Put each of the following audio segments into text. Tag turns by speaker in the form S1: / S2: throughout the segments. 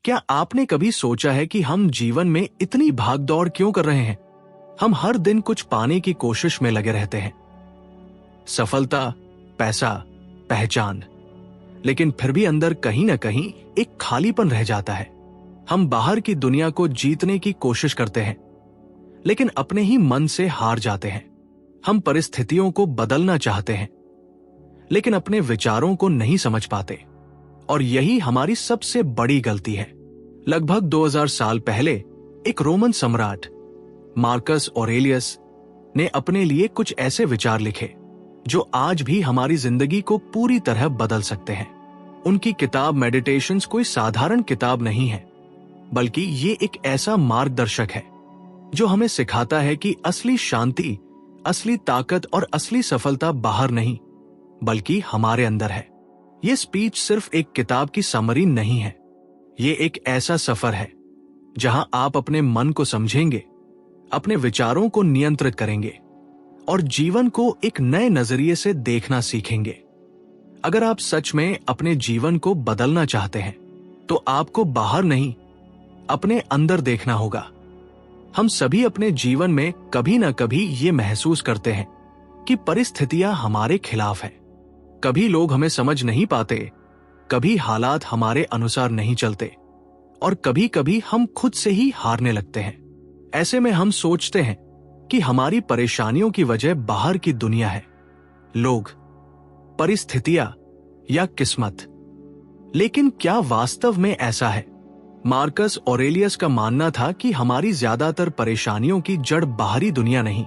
S1: क्या आपने कभी सोचा है कि हम जीवन में इतनी भागदौड़ क्यों कर रहे हैं? हम हर दिन कुछ पाने की कोशिश में लगे रहते हैं, सफलता, पैसा, पहचान, लेकिन फिर भी अंदर कहीं ना कहीं एक खालीपन रह जाता है। हम बाहर की दुनिया को जीतने की कोशिश करते हैं, लेकिन अपने ही मन से हार जाते हैं। हम परिस्थितियों को बदलना चाहते हैं, लेकिन अपने विचारों को नहीं समझ पाते, और यही हमारी सबसे बड़ी गलती है। लगभग 2000 साल पहले एक रोमन सम्राट मार्कस ऑरेलियस ने अपने लिए कुछ ऐसे विचार लिखे जो आज भी हमारी जिंदगी को पूरी तरह बदल सकते हैं। उनकी किताब मेडिटेशंस कोई साधारण किताब नहीं है, बल्कि ये एक ऐसा मार्गदर्शक है जो हमें सिखाता है कि असली शांति, असली ताकत और असली सफलता बाहर नहीं, बल्कि हमारे अंदर है। ये स्पीच सिर्फ एक किताब की समरी नहीं है, ये एक ऐसा सफर है जहां आप अपने मन को समझेंगे, अपने विचारों को नियंत्रित करेंगे और जीवन को एक नए नजरिए से देखना सीखेंगे। अगर आप सच में अपने जीवन को बदलना चाहते हैं, तो आपको बाहर नहीं, अपने अंदर देखना होगा। हम सभी अपने जीवन में कभी ना कभी ये महसूस करते हैं कि परिस्थितियां हमारे खिलाफ हैं। कभी लोग हमें समझ नहीं पाते, कभी हालात हमारे अनुसार नहीं चलते, और कभी कभी हम खुद से ही हारने लगते हैं। ऐसे में हम सोचते हैं कि हमारी परेशानियों की वजह बाहर की दुनिया है, लोग, परिस्थितियां या किस्मत। लेकिन क्या वास्तव में ऐसा है? मार्कस ऑरेलियस का मानना था कि हमारी ज्यादातर परेशानियों की जड़ बाहरी दुनिया नहीं,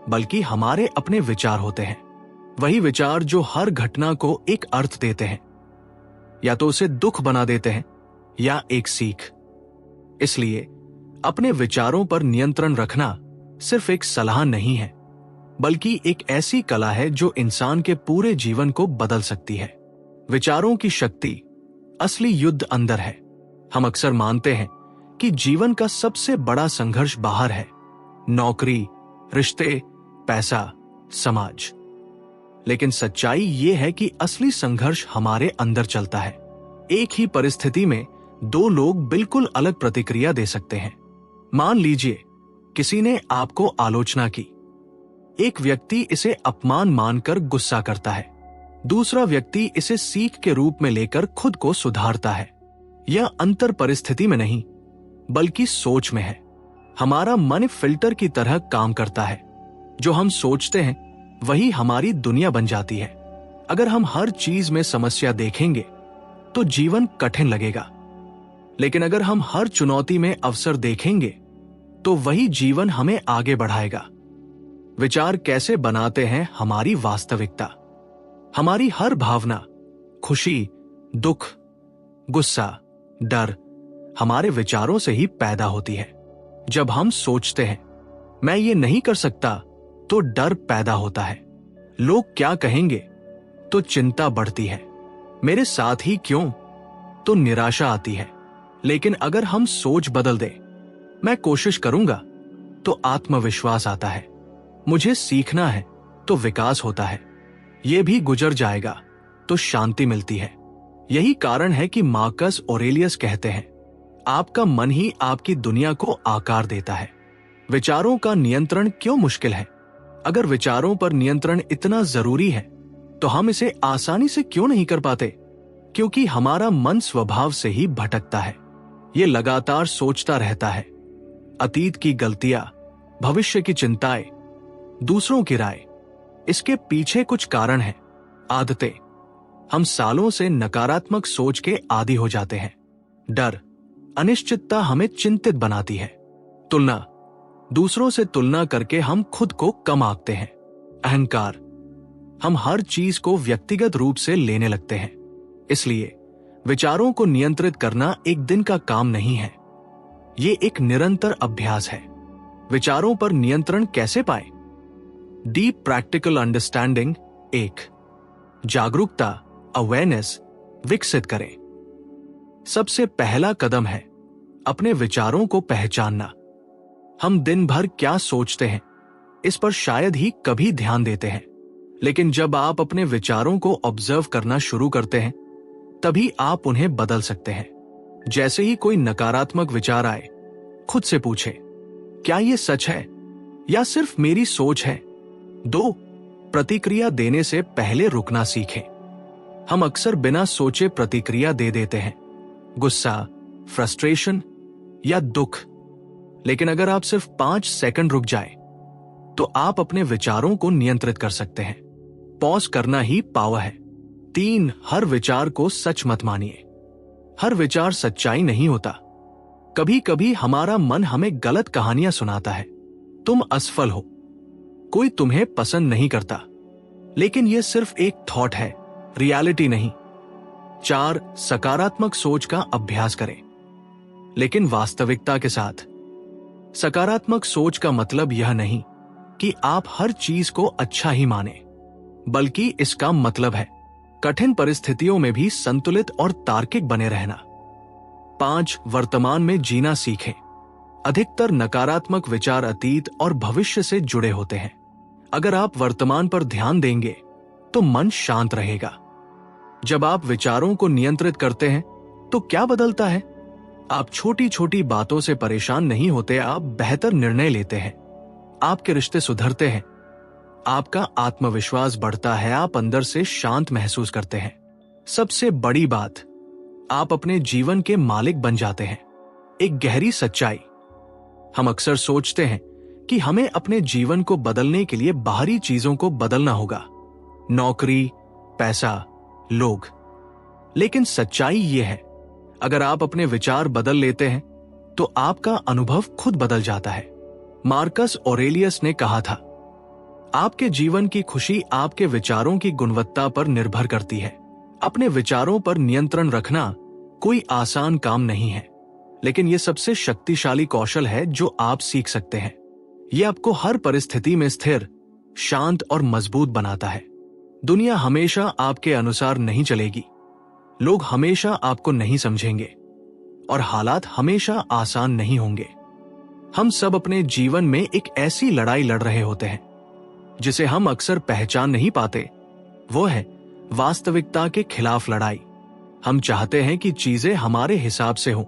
S1: बल्कि हमारे अपने विचार होते हैं। वही विचार जो हर घटना को एक अर्थ देते हैं, या तो उसे दुख बना देते हैं या एक सीख। इसलिए अपने विचारों पर नियंत्रण रखना सिर्फ एक सलाह नहीं है, बल्कि एक ऐसी कला है जो इंसान के पूरे जीवन को बदल सकती है। विचारों की शक्ति, असली युद्ध अंदर है। हम अक्सर मानते हैं कि जीवन का सबसे बड़ा संघर्ष बाहर है, नौकरी, रिश्ते, पैसा, समाज। लेकिन सच्चाई ये है कि असली संघर्ष हमारे अंदर चलता है। एक ही परिस्थिति में दो लोग बिल्कुल अलग प्रतिक्रिया दे सकते हैं। मान लीजिए किसी ने आपको आलोचना की। एक व्यक्ति इसे अपमान मानकर गुस्सा करता है, दूसरा व्यक्ति इसे सीख के रूप में लेकर खुद को सुधारता है। यह अंतर परिस्थिति में नहीं, बल्कि सोच में है। हमारा मन फिल्टर की तरह काम करता है। जो हम सोचते हैं वही हमारी दुनिया बन जाती है। अगर हम हर चीज में समस्या देखेंगे तो जीवन कठिन लगेगा, लेकिन अगर हम हर चुनौती में अवसर देखेंगे तो वही जीवन हमें आगे बढ़ाएगा। विचार कैसे बनाते हैं हमारी वास्तविकता। हमारी हर भावना, खुशी, दुख, गुस्सा, डर हमारे विचारों से ही पैदा होती है। जब हम सोचते हैं मैं ये नहीं कर सकता, तो डर पैदा होता है। लोग क्या कहेंगे, तो चिंता बढ़ती है। मेरे साथ ही क्यों, तो निराशा आती है। लेकिन अगर हम सोच बदल दें, मैं कोशिश करूंगा, तो आत्मविश्वास आता है। मुझे सीखना है, तो विकास होता है। यह भी गुजर जाएगा, तो शांति मिलती है। यही कारण है कि मार्कस ऑरेलियस कहते हैं, आपका मन ही आपकी दुनिया को आकार देता है। विचारों का नियंत्रण क्यों मुश्किल है? अगर विचारों पर नियंत्रण इतना जरूरी है, तो हम इसे आसानी से क्यों नहीं कर पाते? क्योंकि हमारा मन स्वभाव से ही भटकता है। ये लगातार सोचता रहता है। अतीत की गलतियां, भविष्य की चिंताएं, दूसरों की राय। इसके पीछे कुछ कारण है, आदतें। हम सालों से नकारात्मक सोच के आदी हो जाते हैं। डर, अनिश्चितता हमें चिंतित बनाती है। तुलना, दूसरों से तुलना करके हम खुद को कम आंकते हैं। अहंकार, हम हर चीज को व्यक्तिगत रूप से लेने लगते हैं। इसलिए विचारों को नियंत्रित करना एक दिन का काम नहीं है, ये एक निरंतर अभ्यास है। विचारों पर नियंत्रण कैसे पाए? डीप प्रैक्टिकल अंडरस्टैंडिंग 1, जागरूकता, अवेयरनेस विकसित करें। सबसे पहला कदम है अपने विचारों को पहचानना। हम दिन भर क्या सोचते हैं, इस पर शायद ही कभी ध्यान देते हैं, लेकिन जब आप अपने विचारों को ऑब्जर्व करना शुरू करते हैं, तभी आप उन्हें बदल सकते हैं। जैसे ही कोई नकारात्मक विचार आए, खुद से पूछे, क्या ये सच है या सिर्फ मेरी सोच है? 2. प्रतिक्रिया देने से पहले रुकना सीखें। हम अक्सर बिना सोचे प्रतिक्रिया दे देते हैं, गुस्सा, फ्रस्ट्रेशन या दुख। लेकिन अगर आप सिर्फ 5 सेकंड रुक जाए तो आप अपने विचारों को नियंत्रित कर सकते हैं। पॉज करना ही पावर है। 3. हर विचार को सच मत मानिए। हर विचार सच्चाई नहीं होता। कभी कभी हमारा मन हमें गलत कहानियां सुनाता है। तुम असफल हो, कोई तुम्हें पसंद नहीं करता, लेकिन यह सिर्फ एक थॉट है, रियलिटी नहीं। 4. सकारात्मक सोच का अभ्यास करें, लेकिन वास्तविकता के साथ। सकारात्मक सोच का मतलब यह नहीं कि आप हर चीज को अच्छा ही माने, बल्कि इसका मतलब है कठिन परिस्थितियों में भी संतुलित और तार्किक बने रहना। 5. वर्तमान में जीना सीखें। अधिकतर नकारात्मक विचार अतीत और भविष्य से जुड़े होते हैं। अगर आप वर्तमान पर ध्यान देंगे तो मन शांत रहेगा। जब आप विचारों को नियंत्रित करते हैं तो क्या बदलता है? आप छोटी छोटी बातों से परेशान नहीं होते, आप बेहतर निर्णय लेते हैं, आपके रिश्ते सुधरते हैं, आपका आत्मविश्वास बढ़ता है, आप अंदर से शांत महसूस करते हैं। सबसे बड़ी बात, आप अपने जीवन के मालिक बन जाते हैं। एक गहरी सच्चाई, हम अक्सर सोचते हैं कि हमें अपने जीवन को बदलने के लिए बाहरी चीजों को बदलना होगा, नौकरी, पैसा, लोग। लेकिन सच्चाई यह है, अगर आप अपने विचार बदल लेते हैं तो आपका अनुभव खुद बदल जाता है। मार्कस ऑरेलियस ने कहा था, आपके जीवन की खुशी आपके विचारों की गुणवत्ता पर निर्भर करती है। अपने विचारों पर नियंत्रण रखना कोई आसान काम नहीं है, लेकिन यह सबसे शक्तिशाली कौशल है जो आप सीख सकते हैं। यह आपको हर परिस्थिति में स्थिर, शांत और मजबूत बनाता है। दुनिया हमेशा आपके अनुसार नहीं चलेगी, लोग हमेशा आपको नहीं समझेंगे और हालात हमेशा आसान नहीं होंगे। हम सब अपने जीवन में एक ऐसी लड़ाई लड़ रहे होते हैं जिसे हम अक्सर पहचान नहीं पाते। वो है वास्तविकता के खिलाफ लड़ाई। हम चाहते हैं कि चीजें हमारे हिसाब से हों,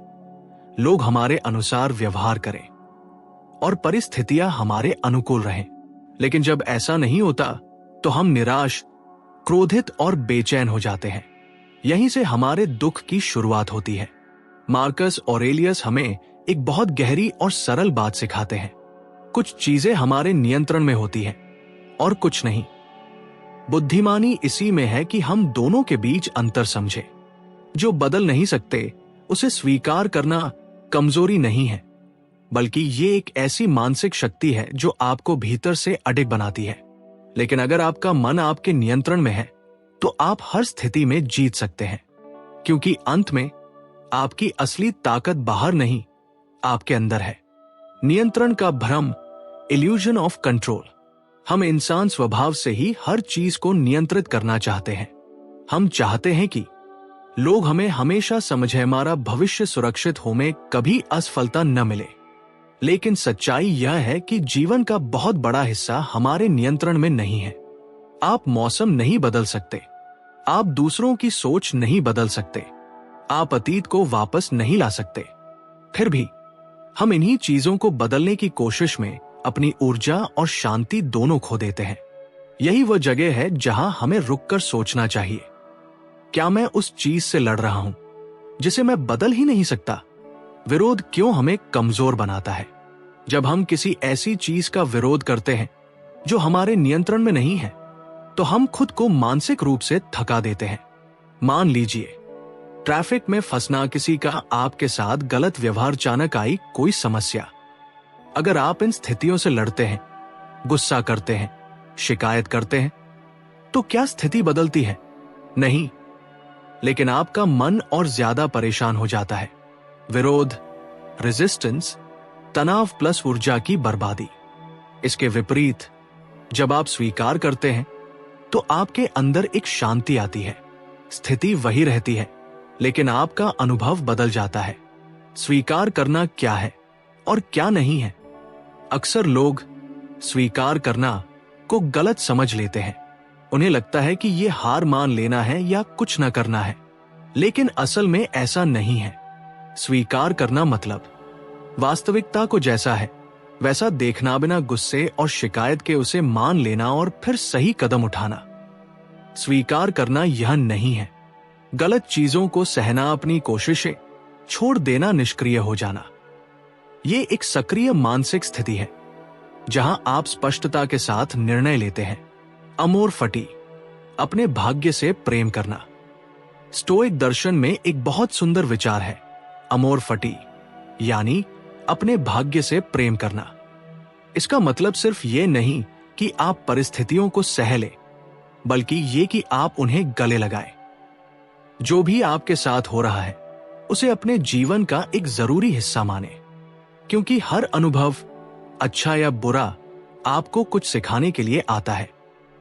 S1: लोग हमारे अनुसार व्यवहार करें और परिस्थितियां हमारे अनुकूल रहें। लेकिन जब ऐसा नहीं होता तो हम निराश, क्रोधित और बेचैन हो जाते हैं। यहीं से हमारे दुख की शुरुआत होती है। मार्कस ऑरेलियस हमें एक बहुत गहरी और सरल बात सिखाते हैं, कुछ चीजें हमारे नियंत्रण में होती हैं और कुछ नहीं। बुद्धिमानी इसी में है कि हम दोनों के बीच अंतर समझें। जो बदल नहीं सकते उसे स्वीकार करना कमजोरी नहीं है, बल्कि ये एक ऐसी मानसिक शक्ति है जो आपको भीतर से अडिग बनाती है। लेकिन अगर आपका मन आपके नियंत्रण में है तो आप हर स्थिति में जीत सकते हैं, क्योंकि अंत में आपकी असली ताकत बाहर नहीं, आपके अंदर है। नियंत्रण का भ्रम, इल्यूजन ऑफ कंट्रोल। हम इंसान स्वभाव से ही हर चीज को नियंत्रित करना चाहते हैं। हम चाहते हैं कि लोग हमें हमेशा समझें, हमारा भविष्य सुरक्षित हो, में कभी असफलता न मिले। लेकिन सच्चाई यह है कि जीवन का बहुत बड़ा हिस्सा हमारे नियंत्रण में नहीं है। आप मौसम नहीं बदल सकते, आप दूसरों की सोच नहीं बदल सकते, आप अतीत को वापस नहीं ला सकते। फिर भी हम इन्हीं चीजों को बदलने की कोशिश में अपनी ऊर्जा और शांति दोनों खो देते हैं। यही वह जगह है जहां हमें रुककर सोचना चाहिए, क्या मैं उस चीज से लड़ रहा हूं जिसे मैं बदल ही नहीं सकता? विरोध क्यों हमें कमजोर बनाता है? जब हम किसी ऐसी चीज का विरोध करते हैं जो हमारे नियंत्रण में नहीं है, तो हम खुद को मानसिक रूप से थका देते हैं। मान लीजिए ट्रैफिक में फंसना, किसी का आपके साथ गलत व्यवहार, अचानक आई कोई समस्या। अगर आप इन स्थितियों से लड़ते हैं, गुस्सा करते हैं, शिकायत करते हैं, तो क्या स्थिति बदलती है? नहीं, लेकिन आपका मन और ज्यादा परेशान हो जाता है। विरोध, रेजिस्टेंस, तनाव प्लस ऊर्जा की बर्बादी। इसके विपरीत जब आप स्वीकार करते हैं तो आपके अंदर एक शांति आती है। स्थिति वही रहती है, लेकिन आपका अनुभव बदल जाता है। स्वीकार करना क्या है और क्या नहीं है? अक्सर लोग स्वीकार करना को गलत समझ लेते हैं। उन्हें लगता है कि ये हार मान लेना है या कुछ न करना है, लेकिन असल में ऐसा नहीं है। स्वीकार करना मतलब वास्तविकता को जैसा है वैसा देखना, बिना गुस्से और शिकायत के उसे मान लेना और फिर सही कदम उठाना। स्वीकार करना यह नहीं है गलत चीजों को सहना, अपनी कोशिशें छोड़ देना, निष्क्रिय हो जाना। ये एक सक्रिय मानसिक स्थिति है जहां आप स्पष्टता के साथ निर्णय लेते हैं। अमोर फटी, अपने भाग्य से प्रेम करना। स्टोइक दर्शन में एक बहुत सुंदर विचार है, अमोर फटी, यानी अपने भाग्य से प्रेम करना। इसका मतलब सिर्फ ये नहीं कि आप परिस्थितियों को सह लें, बल्कि ये कि आप उन्हें गले लगाएं। जो भी आपके साथ हो रहा है उसे अपने जीवन का एक जरूरी हिस्सा माने, क्योंकि हर अनुभव, अच्छा या बुरा, आपको कुछ सिखाने के लिए आता है।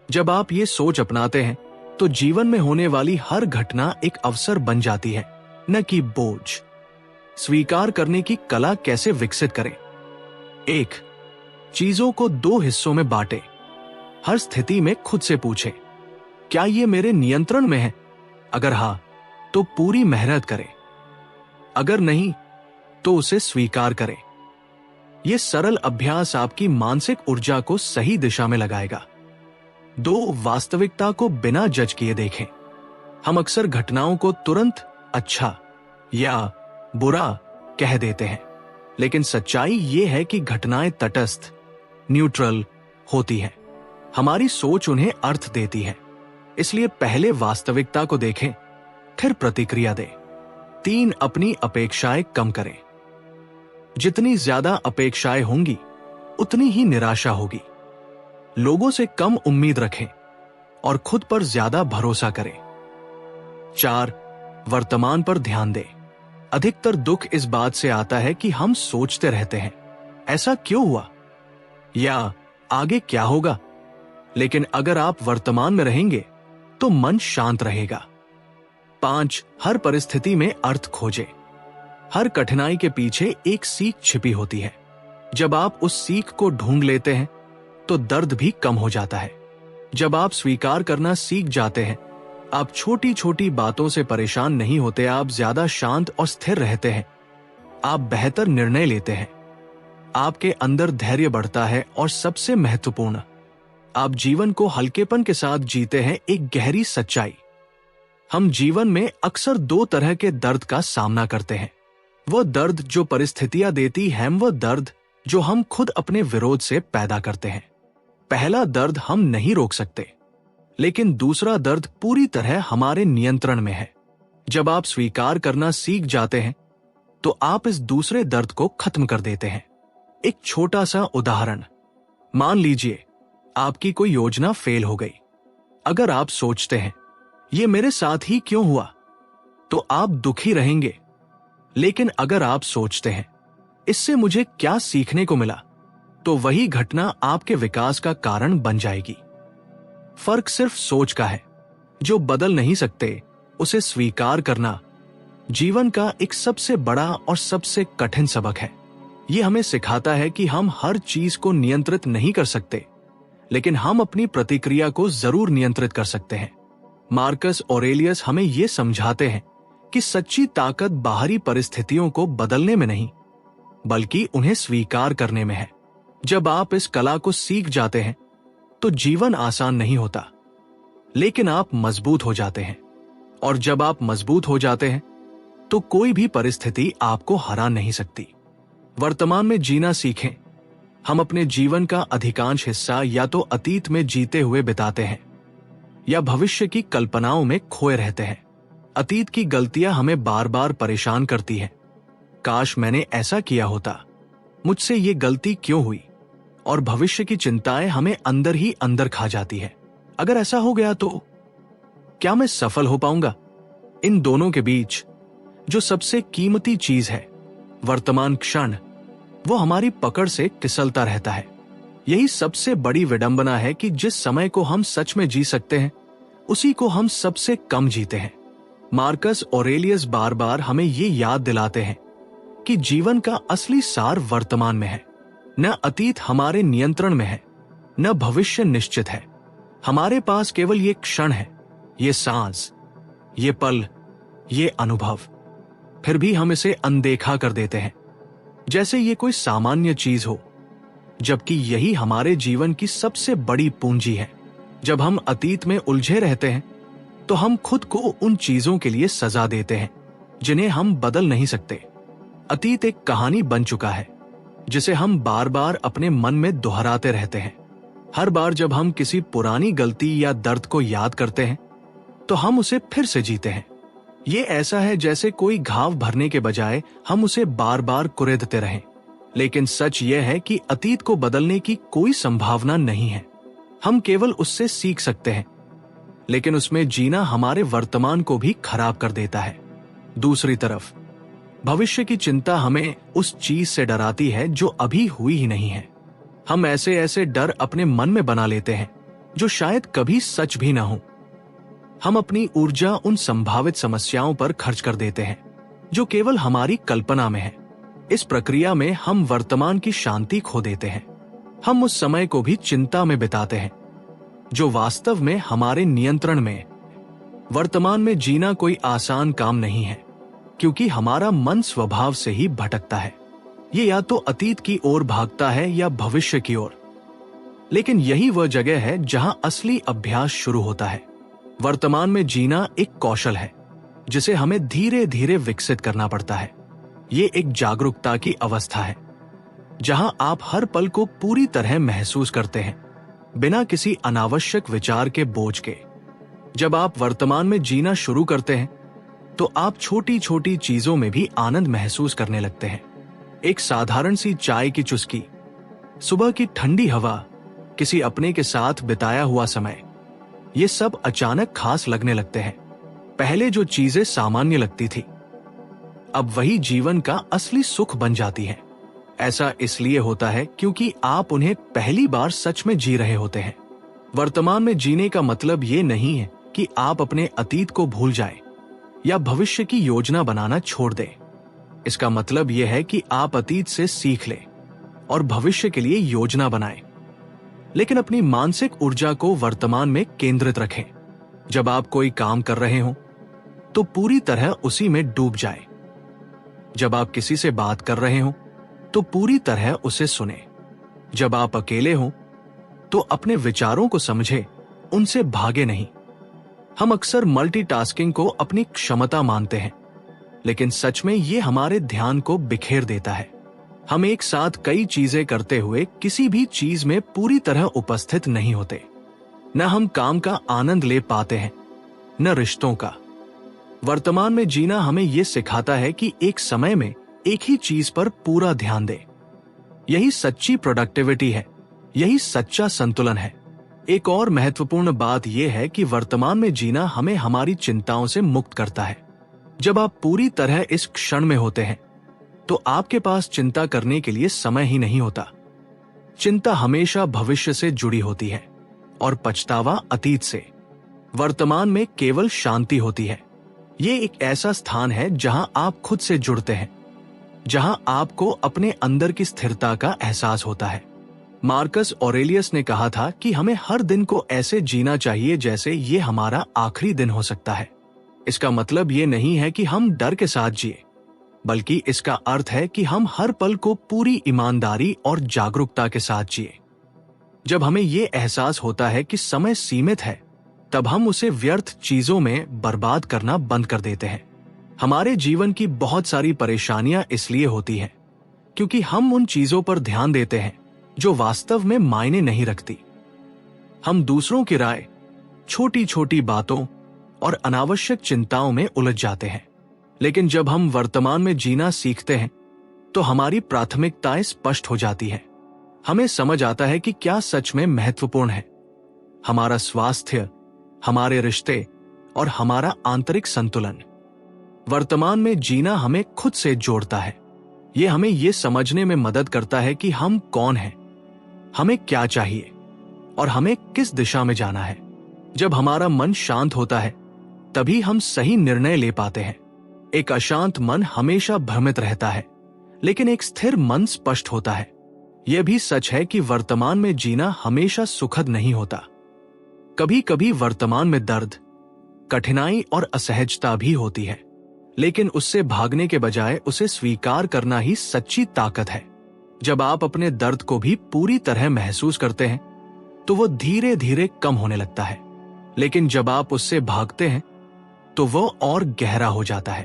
S1: जब आप ये सोच अपनाते हैं तो जीवन में होने वाली हर घटना एक अवसर बन जाती है, न कि बोझ। स्वीकार करने की कला कैसे विकसित करें? 1. चीजों को 2 हिस्सों में बांटे। हर स्थिति में खुद से पूछें, क्या ये मेरे नियंत्रण में है? अगर हां, तो पूरी मेहनत करें। अगर नहीं, तो उसे स्वीकार करें। यह सरल अभ्यास आपकी मानसिक ऊर्जा को सही दिशा में लगाएगा। 2. वास्तविकता को बिना जज किए देखें। हम अक्सर घटनाओं को तुरंत अच्छा या बुरा कह देते हैं, लेकिन सच्चाई यह है कि घटनाएं तटस्थ, न्यूट्रल होती हैं। हमारी सोच उन्हें अर्थ देती है। इसलिए पहले वास्तविकता को देखें, फिर प्रतिक्रिया दें। 3. अपनी अपेक्षाएं कम करें। जितनी ज्यादा अपेक्षाएं होंगी उतनी ही निराशा होगी। लोगों से कम उम्मीद रखें और खुद पर ज्यादा भरोसा करें। 4. वर्तमान पर ध्यान दें। अधिकतर दुख इस बात से आता है कि हम सोचते रहते हैं, ऐसा क्यों हुआ या आगे क्या होगा। लेकिन अगर आप वर्तमान में रहेंगे तो मन शांत रहेगा। 5. हर परिस्थिति में अर्थ खोजें। हर कठिनाई के पीछे एक सीख छिपी होती है। जब आप उस सीख को ढूंढ लेते हैं तो दर्द भी कम हो जाता है। जब आप स्वीकार करना सीख जाते हैं, आप छोटी छोटी बातों से परेशान नहीं होते, आप ज्यादा शांत और स्थिर रहते हैं। आप बेहतर निर्णय लेते हैं। आपके अंदर धैर्य बढ़ता है और सबसे महत्वपूर्ण, आप जीवन को हल्केपन के साथ जीते हैं। एक गहरी सच्चाई, हम जीवन में अक्सर 2 तरह के दर्द का सामना करते हैं। वो दर्द जो परिस्थितियां देती हैं, वो दर्द जो हम खुद अपने विरोध से पैदा करते हैं। पहला दर्द हम नहीं रोक सकते, लेकिन दूसरा दर्द पूरी तरह हमारे नियंत्रण में है। जब आप स्वीकार करना सीख जाते हैं तो आप इस दूसरे दर्द को खत्म कर देते हैं। एक छोटा सा उदाहरण, मान लीजिए आपकी कोई योजना फेल हो गई। अगर आप सोचते हैं ये मेरे साथ ही क्यों हुआ, तो आप दुखी रहेंगे। लेकिन अगर आप सोचते हैं इससे मुझे क्या सीखने को मिला, तो वही घटना आपके विकास का कारण बन जाएगी। फर्क सिर्फ सोच का है। जो बदल नहीं सकते उसे स्वीकार करना जीवन का एक सबसे बड़ा और सबसे कठिन सबक है। यह हमें सिखाता है कि हम हर चीज को नियंत्रित नहीं कर सकते, लेकिन हम अपनी प्रतिक्रिया को जरूर नियंत्रित कर सकते हैं। मार्कस ऑरेलियस हमें यह समझाते हैं कि सच्ची ताकत बाहरी परिस्थितियों को बदलने में नहीं, बल्कि उन्हें स्वीकार करने में है। जब आप इस कला को सीख जाते हैं तो जीवन आसान नहीं होता, लेकिन आप मजबूत हो जाते हैं। और जब आप मजबूत हो जाते हैं तो कोई भी परिस्थिति आपको हरा नहीं सकती। वर्तमान में जीना सीखें। हम अपने जीवन का अधिकांश हिस्सा या तो अतीत में जीते हुए बिताते हैं या भविष्य की कल्पनाओं में खोए रहते हैं। अतीत की गलतियां हमें बार बार परेशान करती हैं। काश मैंने ऐसा किया होता, मुझसे ये गलती क्यों हुई, और भविष्य की चिंताएं हमें अंदर ही अंदर खा जाती है। अगर ऐसा हो गया तो क्या मैं सफल हो पाऊंगा? इन दोनों के बीच जो सबसे कीमती चीज है, वर्तमान क्षण, वो हमारी पकड़ से फिसलता रहता है। यही सबसे बड़ी विडंबना है कि जिस समय को हम सच में जी सकते हैं, उसी को हम सबसे कम जीते हैं। मार्कस ऑरेलियस बार बार हमें ये याद दिलाते हैं कि जीवन का असली सार वर्तमान में है। न अतीत हमारे नियंत्रण में है, न भविष्य निश्चित है। हमारे पास केवल ये क्षण है, ये सांस, ये पल, ये अनुभव। फिर भी हम इसे अनदेखा कर देते हैं, जैसे ये कोई सामान्य चीज हो, जबकि यही हमारे जीवन की सबसे बड़ी पूंजी है। जब हम अतीत में उलझे रहते हैं तो हम खुद को उन चीजों के लिए सजा देते हैं जिन्हें हम बदल नहीं सकते। अतीत एक कहानी बन चुका है जिसे हम बार बार अपने मन में दोहराते रहते हैं। हर बार जब हम किसी पुरानी गलती या दर्द को याद करते हैं तो हम उसे फिर से जीते हैं। ये ऐसा है जैसे कोई घाव भरने के बजाय हम उसे बार बार कुरेदते रहें। लेकिन सच यह है कि अतीत को बदलने की कोई संभावना नहीं है। हम केवल उससे सीख सकते हैं, लेकिन उसमें जीना हमारे वर्तमान को भी खराब कर देता है। दूसरी तरफ भविष्य की चिंता हमें उस चीज से डराती है जो अभी हुई ही नहीं है। हम ऐसे ऐसे डर अपने मन में बना लेते हैं जो शायद कभी सच भी ना हो। हम अपनी ऊर्जा उन संभावित समस्याओं पर खर्च कर देते हैं जो केवल हमारी कल्पना में है। इस प्रक्रिया में हम वर्तमान की शांति खो देते हैं। हम उस समय को भी चिंता में बिताते हैं जो वास्तव में हमारे नियंत्रण में है। वर्तमान में जीना कोई आसान काम नहीं है, क्योंकि हमारा मन स्वभाव से ही भटकता है। ये या तो अतीत की ओर भागता है या भविष्य की ओर। लेकिन यही वह जगह है जहां असली अभ्यास शुरू होता है। वर्तमान में जीना एक कौशल है जिसे हमें धीरे धीरे विकसित करना पड़ता है। ये एक जागरूकता की अवस्था है जहां आप हर पल को पूरी तरह महसूस करते हैं, बिना किसी अनावश्यक विचार के बोझ के। जब आप वर्तमान में जीना शुरू करते हैं तो आप छोटी छोटी चीजों में भी आनंद महसूस करने लगते हैं। एक साधारण सी चाय की चुस्की, सुबह की ठंडी हवा, किसी अपने के साथ बिताया हुआ समय, ये सब अचानक खास लगने लगते हैं। पहले जो चीजें सामान्य लगती थी अब वही जीवन का असली सुख बन जाती हैं। ऐसा इसलिए होता है क्योंकि आप उन्हें पहली बार सच में जी रहे होते हैं। वर्तमान में जीने का मतलब ये नहीं है कि आप अपने अतीत को भूल जाएं या भविष्य की योजना बनाना छोड़ दें। इसका मतलब यह है कि आप अतीत से सीख लें और भविष्य के लिए योजना बनाएं, लेकिन अपनी मानसिक ऊर्जा को वर्तमान में केंद्रित रखें। जब आप कोई काम कर रहे हो तो पूरी तरह उसी में डूब जाएं। जब आप किसी से बात कर रहे हो तो पूरी तरह उसे सुने। जब आप अकेले हो तो अपने विचारों को समझे, उनसे भागे नहीं। हम अक्सर मल्टीटास्किंग को अपनी क्षमता मानते हैं, लेकिन सच में ये हमारे ध्यान को बिखेर देता है। हम एक साथ कई चीजें करते हुए किसी भी चीज में पूरी तरह उपस्थित नहीं होते। न हम काम का आनंद ले पाते हैं, न रिश्तों का। वर्तमान में जीना हमें यह सिखाता है कि एक समय में एक ही चीज पर पूरा ध्यान दे। यही सच्ची प्रोडक्टिविटी है, यही सच्चा संतुलन है। एक और महत्वपूर्ण बात यह है कि वर्तमान में जीना हमें हमारी चिंताओं से मुक्त करता है। जब आप पूरी तरह इस क्षण में होते हैं तो आपके पास चिंता करने के लिए समय ही नहीं होता। चिंता हमेशा भविष्य से जुड़ी होती है और पछतावा अतीत से। वर्तमान में केवल शांति होती है। ये एक ऐसा स्थान है जहां आप खुद से जुड़ते हैं, जहां आपको अपने अंदर की स्थिरता का एहसास होता है। मार्कस ऑरेलियस ने कहा था कि हमें हर दिन को ऐसे जीना चाहिए जैसे ये हमारा आखिरी दिन हो सकता है। इसका मतलब ये नहीं है कि हम डर के साथ जिए, बल्कि इसका अर्थ है कि हम हर पल को पूरी ईमानदारी और जागरूकता के साथ जिए। जब हमें ये एहसास होता है कि समय सीमित है, तब हम उसे व्यर्थ चीजों में बर्बाद करना बंद कर देते हैं। हमारे जीवन की बहुत सारी परेशानियां इसलिए होती हैं क्योंकि हम उन चीजों पर ध्यान देते हैं जो वास्तव में मायने नहीं रखती। हम दूसरों की राय, छोटी छोटी बातों और अनावश्यक चिंताओं में उलझ जाते हैं। लेकिन जब हम वर्तमान में जीना सीखते हैं तो हमारी प्राथमिकताएं स्पष्ट हो जाती हैं। हमें समझ आता है कि क्या सच में महत्वपूर्ण है। हमारा स्वास्थ्य, हमारे रिश्ते और हमारा आंतरिक संतुलन। वर्तमान में जीना हमें खुद से जोड़ता है। यह हमें यह समझने में मदद करता है कि हम कौन हैं, हमें क्या चाहिए और हमें किस दिशा में जाना है। जब हमारा मन शांत होता है तभी हम सही निर्णय ले पाते हैं। एक अशांत मन हमेशा भ्रमित रहता है, लेकिन एक स्थिर मन स्पष्ट होता है। यह भी सच है कि वर्तमान में जीना हमेशा सुखद नहीं होता। कभी कभी वर्तमान में दर्द, कठिनाई और असहजता भी होती है, लेकिन उससे भागने के बजाय उसे स्वीकार करना ही सच्ची ताकत है। जब आप अपने दर्द को भी पूरी तरह महसूस करते हैं तो वो धीरे धीरे कम होने लगता है, लेकिन जब आप उससे भागते हैं तो वो और गहरा हो जाता है।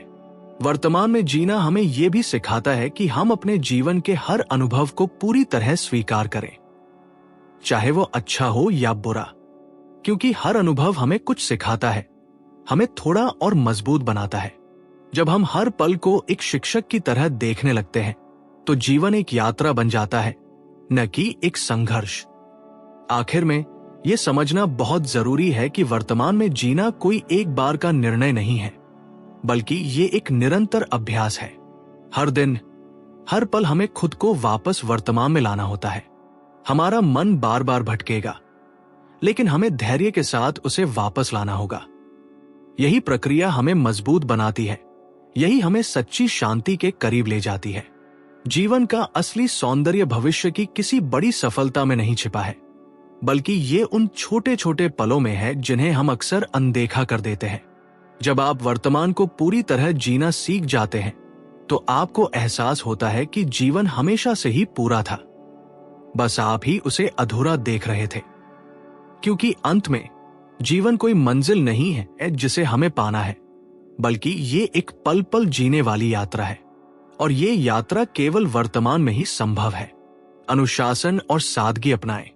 S1: वर्तमान में जीना हमें यह भी सिखाता है कि हम अपने जीवन के हर अनुभव को पूरी तरह स्वीकार करें, चाहे वो अच्छा हो या बुरा, क्योंकि हर अनुभव हमें कुछ सिखाता है, हमें थोड़ा और मजबूत बनाता है। जब हम हर पल को एक शिक्षक की तरह देखने लगते हैं तो जीवन एक यात्रा बन जाता है, न कि एक संघर्ष। आखिर में यह समझना बहुत जरूरी है कि वर्तमान में जीना कोई एक बार का निर्णय नहीं है, बल्कि ये एक निरंतर अभ्यास है। हर दिन, हर पल हमें खुद को वापस वर्तमान में लाना होता है। हमारा मन बार बार भटकेगा, लेकिन हमें धैर्य के साथ उसे वापस लाना होगा। यही प्रक्रिया हमें मजबूत बनाती है, यही हमें सच्ची शांति के करीब ले जाती है। जीवन का असली सौंदर्य भविष्य की किसी बड़ी सफलता में नहीं छिपा है, बल्कि ये उन छोटे छोटे पलों में है जिन्हें हम अक्सर अनदेखा कर देते हैं। जब आप वर्तमान को पूरी तरह जीना सीख जाते हैं तो आपको एहसास होता है कि जीवन हमेशा से ही पूरा था, बस आप ही उसे अधूरा देख रहे थे। क्योंकि अंत में जीवन कोई मंजिल नहीं है जिसे हमें पाना है, बल्कि ये एक पल पल जीने वाली यात्रा है, और ये यात्रा केवल वर्तमान में ही संभव है। अनुशासन और सादगी अपनाएं।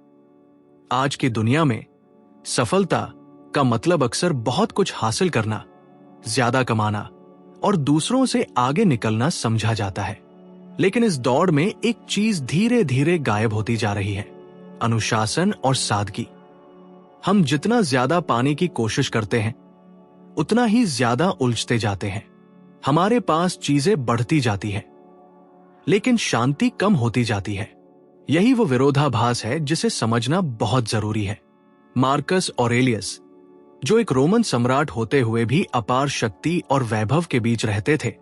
S1: आज की दुनिया में सफलता का मतलब अक्सर बहुत कुछ हासिल करना, ज्यादा कमाना और दूसरों से आगे निकलना समझा जाता है। लेकिन इस दौड़ में एक चीज धीरे धीरे गायब होती जा रही है, अनुशासन और सादगी। हम जितना ज्यादा पाने की कोशिश करते हैं उतना ही ज्यादा उलझते जाते हैं। हमारे पास चीजें बढ़ती जाती है, लेकिन शांति कम होती जाती है। यही वो विरोधाभास है जिसे समझना बहुत जरूरी है। मार्कस ऑरेलियस, जो एक रोमन सम्राट होते हुए भी अपार शक्ति और वैभव के बीच रहते थे,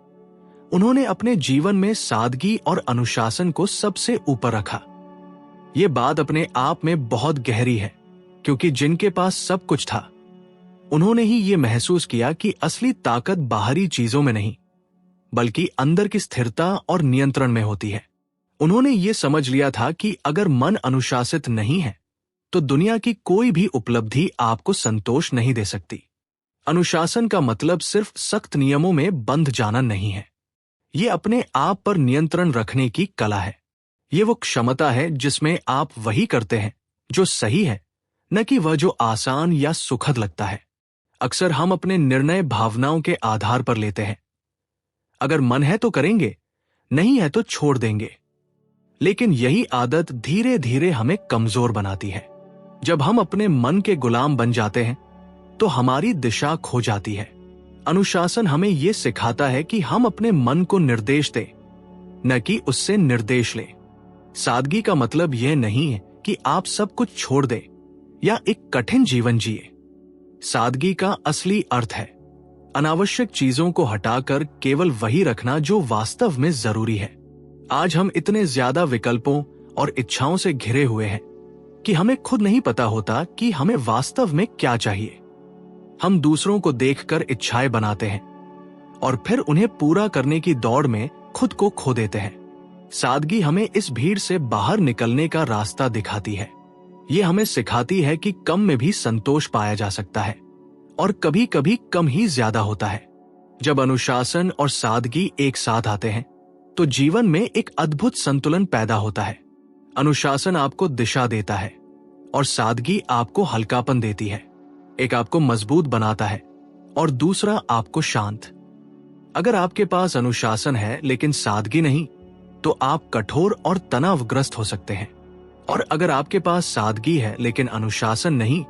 S1: उन्होंने अपने जीवन में सादगी और अनुशासन को सबसे ऊपर रखा। ये बात अपने आप में बहुत गहरी है, क्योंकि जिनके पास सब कुछ था, उन्होंने ही ये महसूस किया कि असली ताकत बाहरी चीजों में नहीं, बल्कि अंदर की स्थिरता और नियंत्रण में होती है। उन्होंने ये समझ लिया था कि अगर मन अनुशासित नहीं है तो दुनिया की कोई भी उपलब्धि आपको संतोष नहीं दे सकती। अनुशासन का मतलब सिर्फ सख्त नियमों में बंध जाना नहीं है, ये अपने आप पर नियंत्रण रखने की कला है। ये वो क्षमता है जिसमें आप वही करते हैं जो सही है, न कि वह जो आसान या सुखद लगता है। अक्सर हम अपने निर्णय भावनाओं के आधार पर लेते हैं। अगर मन है तो करेंगे, नहीं है तो छोड़ देंगे। लेकिन यही आदत धीरे धीरे हमें कमजोर बनाती है। जब हम अपने मन के गुलाम बन जाते हैं तो हमारी दिशा खो जाती है। अनुशासन हमें यह सिखाता है कि हम अपने मन को निर्देश दें, न कि उससे निर्देश लें। सादगी का मतलब यह नहीं है कि आप सब कुछ छोड़ दें या एक कठिन जीवन जिए। सादगी का असली अर्थ है अनावश्यक चीजों को हटाकर केवल वही रखना जो वास्तव में जरूरी है। आज हम इतने ज्यादा विकल्पों और इच्छाओं से घिरे हुए हैं कि हमें खुद नहीं पता होता कि हमें वास्तव में क्या चाहिए। हम दूसरों को देखकर इच्छाएं बनाते हैं और फिर उन्हें पूरा करने की दौड़ में खुद को खो देते हैं। सादगी हमें इस भीड़ से बाहर निकलने का रास्ता दिखाती है। ये हमें सिखाती है कि कम में भी संतोष पाया जा सकता है, और कभी कभी कम ही ज्यादा होता है। जब अनुशासन और सादगी एक साथ आते हैं तो जीवन में एक अद्भुत संतुलन पैदा होता है। अनुशासन आपको दिशा देता है और सादगी आपको हल्कापन देती है। एक आपको मजबूत बनाता है और दूसरा आपको शांत। अगर आपके पास अनुशासन है लेकिन सादगी नहीं, तो आप कठोर और तनावग्रस्त हो सकते हैं। और अगर आपके पास सादगी है लेकिन अनुशासन नहीं,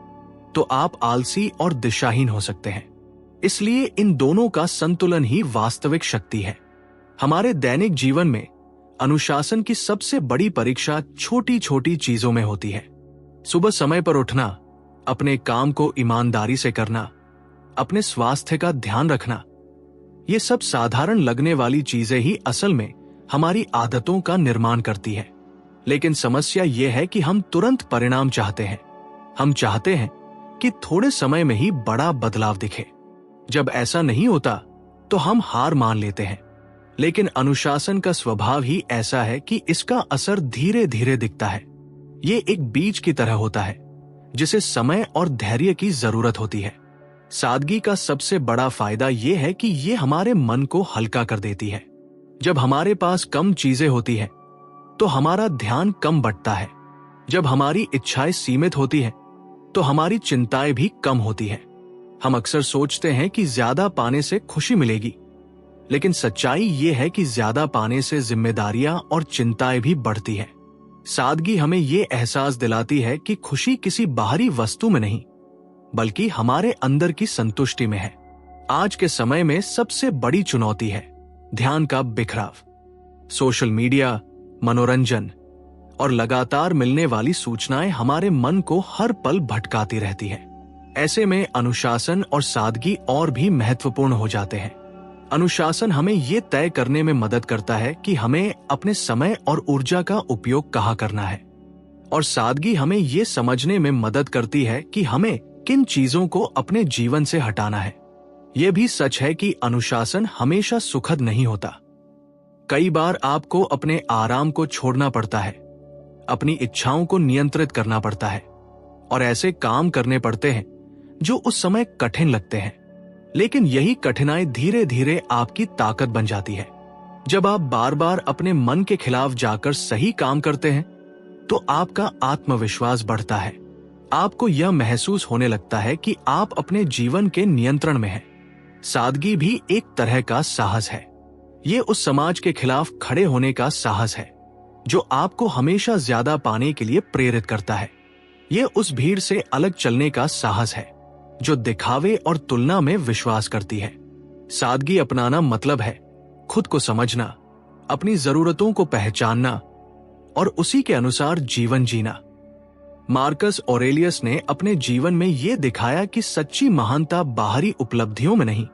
S1: तो आप आलसी और दिशाहीन हो सकते हैं। इसलिए इन दोनों का संतुलन ही वास्तविक शक्ति है। हमारे दैनिक जीवन में अनुशासन की सबसे बड़ी परीक्षा छोटी छोटी चीजों में होती है। सुबह समय पर उठना, अपने काम को ईमानदारी से करना, अपने स्वास्थ्य का ध्यान रखना, ये सब साधारण लगने वाली चीजें ही असल में हमारी आदतों का निर्माण करती है। लेकिन समस्या यह है कि हम तुरंत परिणाम चाहते हैं। हम चाहते हैं कि थोड़े समय में ही बड़ा बदलाव दिखे। जब ऐसा नहीं होता तो हम हार मान लेते हैं। लेकिन अनुशासन का स्वभाव ही ऐसा है कि इसका असर धीरे धीरे दिखता है। ये एक बीज की तरह होता है जिसे समय और धैर्य की जरूरत होती है। सादगी का सबसे बड़ा फायदा यह है कि ये हमारे मन को हल्का कर देती है। जब हमारे पास कम चीजें होती हैं, तो हमारा ध्यान कम बंटता है। जब हमारी इच्छाएं सीमित होती हैं, तो हमारी चिंताएं भी कम होती हैं। हम अक्सर सोचते हैं कि ज्यादा पाने से खुशी मिलेगी, लेकिन सच्चाई ये है कि ज्यादा पाने से जिम्मेदारियां और चिंताएं भी बढ़ती हैं। सादगी हमें ये एहसास दिलाती है कि खुशी किसी बाहरी वस्तु में नहीं, बल्कि हमारे अंदर की संतुष्टि में है। आज के समय में सबसे बड़ी चुनौती है ध्यान का बिखराव। सोशल मीडिया, मनोरंजन और लगातार मिलने वाली सूचनाएं हमारे मन को हर पल भटकाती रहती है। ऐसे में अनुशासन और सादगी और भी महत्वपूर्ण हो जाते हैं। अनुशासन हमें ये तय करने में मदद करता है कि हमें अपने समय और ऊर्जा का उपयोग कहाँ करना है, और सादगी हमें ये समझने में मदद करती है कि हमें किन चीजों को अपने जीवन से हटाना है। यह भी सच है कि अनुशासन हमेशा सुखद नहीं होता। कई बार आपको अपने आराम को छोड़ना पड़ता है, अपनी इच्छाओं को नियंत्रित करना पड़ता है, और ऐसे काम करने पड़ते हैं जो उस समय कठिन लगते हैं। लेकिन यही कठिनाई धीरे धीरे आपकी ताकत बन जाती है। जब आप बार बार अपने मन के खिलाफ जाकर सही काम करते हैं, तो आपका आत्मविश्वास बढ़ता है। आपको यह महसूस होने लगता है कि आप अपने जीवन के नियंत्रण में हैं। सादगी भी एक तरह का साहस है। ये उस समाज के खिलाफ खड़े होने का साहस है जो आपको हमेशा ज्यादा पाने के लिए प्रेरित करता है। ये उस भीड़ से अलग चलने का साहस है जो दिखावे और तुलना में विश्वास करती है। सादगी अपनाना मतलब है खुद को समझना, अपनी जरूरतों को पहचानना और उसी के अनुसार जीवन जीना। मार्कस ऑरेलियस ने अपने जीवन में यह दिखाया कि सच्ची महानता बाहरी उपलब्धियों में नहीं,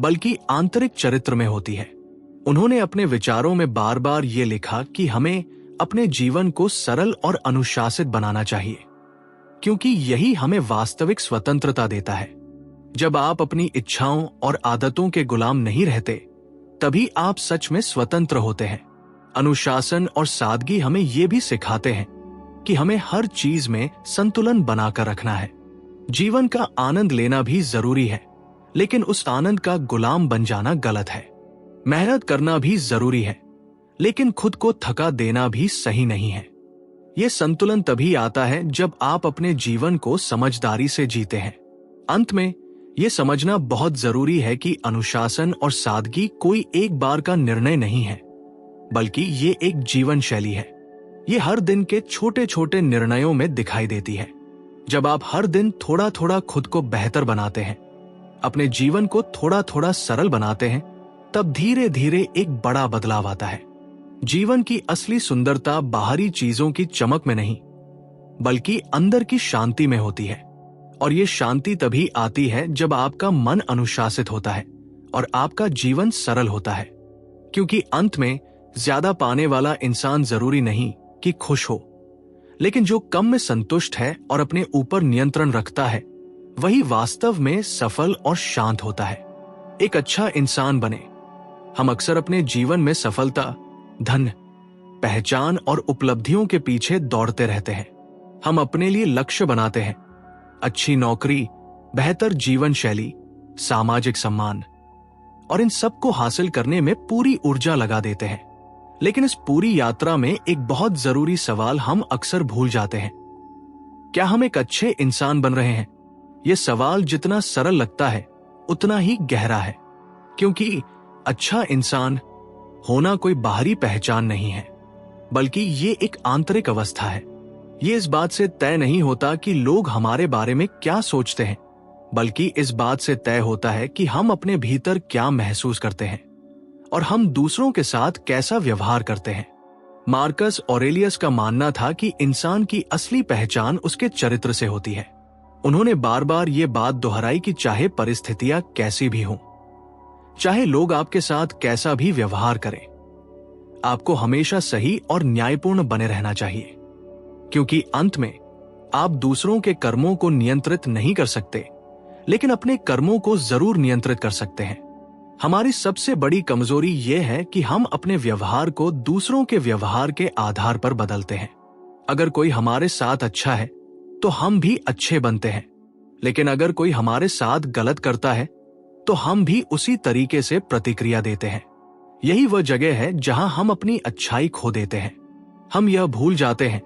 S1: बल्कि आंतरिक चरित्र में होती है। उन्होंने अपने विचारों में बार बार ये लिखा कि हमें अपने जीवन को सरल और अनुशासित बनाना चाहिए, क्योंकि यही हमें वास्तविक स्वतंत्रता देता है। जब आप अपनी इच्छाओं और आदतों के गुलाम नहीं रहते, तभी आप सच में स्वतंत्र होते हैं। अनुशासन और सादगी हमें यह भी सिखाते हैं कि हमें हर चीज में संतुलन बनाकर रखना है। जीवन का आनंद लेना भी जरूरी है, लेकिन उस आनंद का गुलाम बन जाना गलत है। मेहनत करना भी जरूरी है, लेकिन खुद को थका देना भी सही नहीं है। यह संतुलन तभी आता है जब आप अपने जीवन को समझदारी से जीते हैं। अंत में यह समझना बहुत जरूरी है कि अनुशासन और सादगी कोई एक बार का निर्णय नहीं है, बल्कि ये एक जीवन शैली है। ये हर दिन के छोटे छोटे निर्णयों में दिखाई देती है। जब आप हर दिन थोड़ा थोड़ा खुद को बेहतर बनाते हैं, अपने जीवन को थोड़ा थोड़ा सरल बनाते हैं, तब धीरे धीरे एक बड़ा बदलाव आता है। जीवन की असली सुंदरता बाहरी चीजों की चमक में नहीं, बल्कि अंदर की शांति में होती है। और ये शांति तभी आती है जब आपका मन अनुशासित होता है और आपका जीवन सरल होता है। क्योंकि अंत में ज्यादा पाने वाला इंसान जरूरी नहीं कि खुश हो, लेकिन जो कम में संतुष्ट है और अपने ऊपर नियंत्रण रखता है, वही वास्तव में सफल और शांत होता है। एक अच्छा इंसान बने। हम अक्सर अपने जीवन में सफलता, धन, पहचान और उपलब्धियों के पीछे दौड़ते रहते हैं। हम अपने लिए लक्ष्य बनाते हैं, अच्छी नौकरी, बेहतर जीवन शैली, सामाजिक सम्मान, और इन सब को हासिल करने में पूरी ऊर्जा लगा देते हैं। लेकिन इस पूरी यात्रा में एक बहुत जरूरी सवाल हम अक्सर भूल जाते हैं। क्या हम एक अच्छे इंसान बन रहे हैं? यह सवाल जितना सरल लगता है, उतना ही गहरा है, क्योंकि अच्छा इंसान होना कोई बाहरी पहचान नहीं है, बल्कि ये एक आंतरिक अवस्था है। ये इस बात से तय नहीं होता कि लोग हमारे बारे में क्या सोचते हैं, बल्कि इस बात से तय होता है कि हम अपने भीतर क्या महसूस करते हैं और हम दूसरों के साथ कैसा व्यवहार करते हैं। मार्कस ऑरेलियस का मानना था कि इंसान की असली पहचान उसके चरित्र से होती है। उन्होंने बार बार ये बात दोहराई कि चाहे परिस्थितियां कैसी भी हों, चाहे लोग आपके साथ कैसा भी व्यवहार करें, आपको हमेशा सही और न्यायपूर्ण बने रहना चाहिए। क्योंकि अंत में आप दूसरों के कर्मों को नियंत्रित नहीं कर सकते, लेकिन अपने कर्मों को जरूर नियंत्रित कर सकते हैं। हमारी सबसे बड़ी कमजोरी ये है कि हम अपने व्यवहार को दूसरों के व्यवहार के आधार पर बदलते हैं। अगर कोई हमारे साथ अच्छा है तो हम भी अच्छे बनते हैं, लेकिन अगर कोई हमारे साथ गलत करता है तो हम भी उसी तरीके से प्रतिक्रिया देते हैं। यही वह जगह है जहां हम अपनी अच्छाई खो देते हैं। हम यह भूल जाते हैं